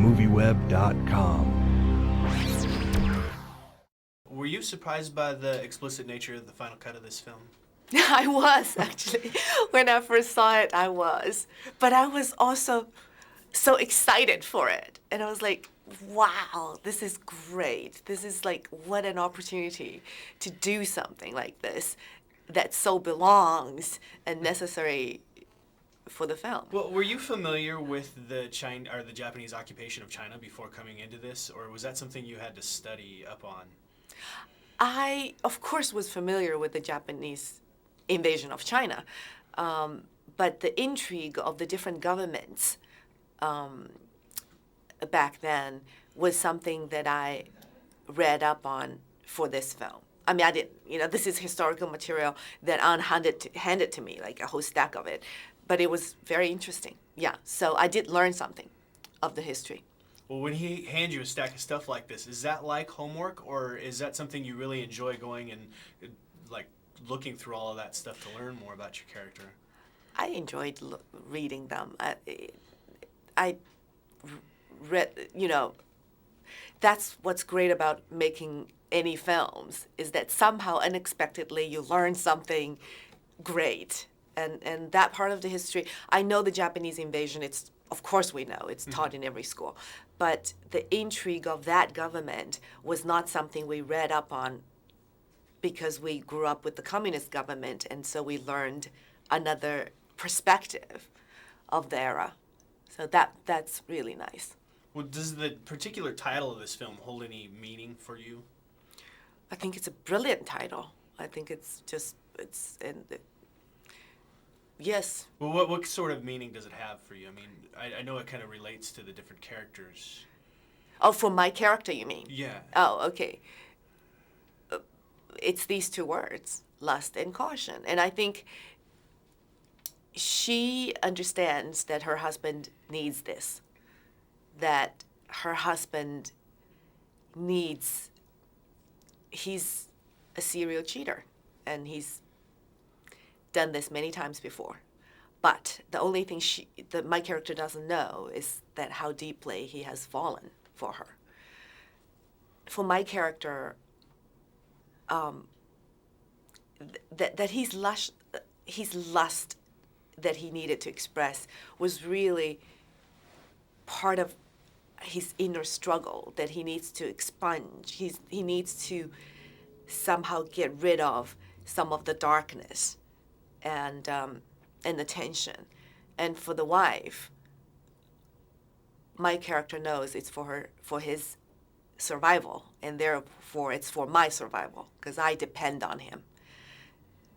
MovieWeb.com. Were you surprised by the explicit nature of the final cut of this film? I was, actually. When I first saw it, I was. But I was also so excited for it. And I was like, wow, this is great. This is like, what an opportunity to do something like this that so belongs and necessary for the film. Well, were you familiar with the Japanese occupation of China before coming into this, or was that something you had to study up on? I, of course, was familiar with the Japanese invasion of China, but the intrigue of the different governments back then was something that I read up on for this film. I mean, I didn't, this is historical material that Anne handed to me, like a whole stack of it, but it was very interesting. Yeah, so I did learn something of the history. Well, when he hands you a stack of stuff like this, is that like homework, or is that something you really enjoy going and like looking through all of that stuff to learn more about your character? I enjoyed reading them. I read, that's what's great about making any films, is that somehow unexpectedly you learn something great. And that part of the history, I know the Japanese invasion, of course we know, it's taught in every school. But the intrigue of that government was not something we read up on because we grew up with the communist government, and so we learned another perspective of the era. So that's really nice. Well, does the particular title of this film hold any meaning for you? I think it's a brilliant title. I think yes. Well, what sort of meaning does it have for you? I mean, I know it kind of relates to the different characters. Oh, for my character, you mean? Yeah. Oh, okay. It's these two words, lust and caution. And I think she understands that her husband needs this, that her husband he's a serial cheater, and he's done this many times before. But the only thing my character doesn't know is that how deeply he has fallen for her. For my character, that his lust that he needed to express was really part of his inner struggle that he needs to expunge. He needs to somehow get rid of some of the darkness and the tension. And for the wife, my character knows it's for his survival, and therefore it's for my survival, because I depend on him.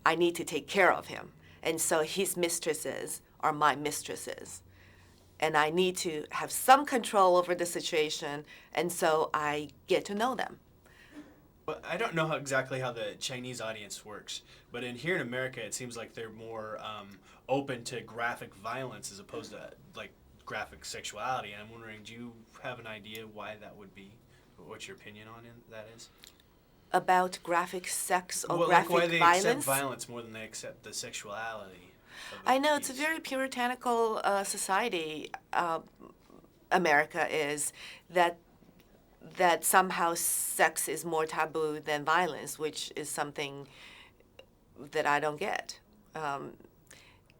I need to take care of him. And so his mistresses are my mistresses. And I need to have some control over the situation, and so I get to know them. Well, I don't know exactly how the Chinese audience works, but here in America, it seems like they're more open to graphic violence as opposed to like graphic sexuality. And I'm wondering, do you have an idea why that would be? What your opinion on that is? About graphic sex or like graphic why they violence? accept violence more than they accept the sexuality. I know, it's a very puritanical society. America is that somehow sex is more taboo than violence, which is something that I don't get.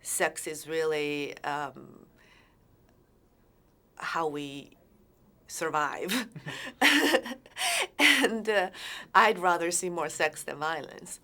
Sex is really how we survive. And I'd rather see more sex than violence.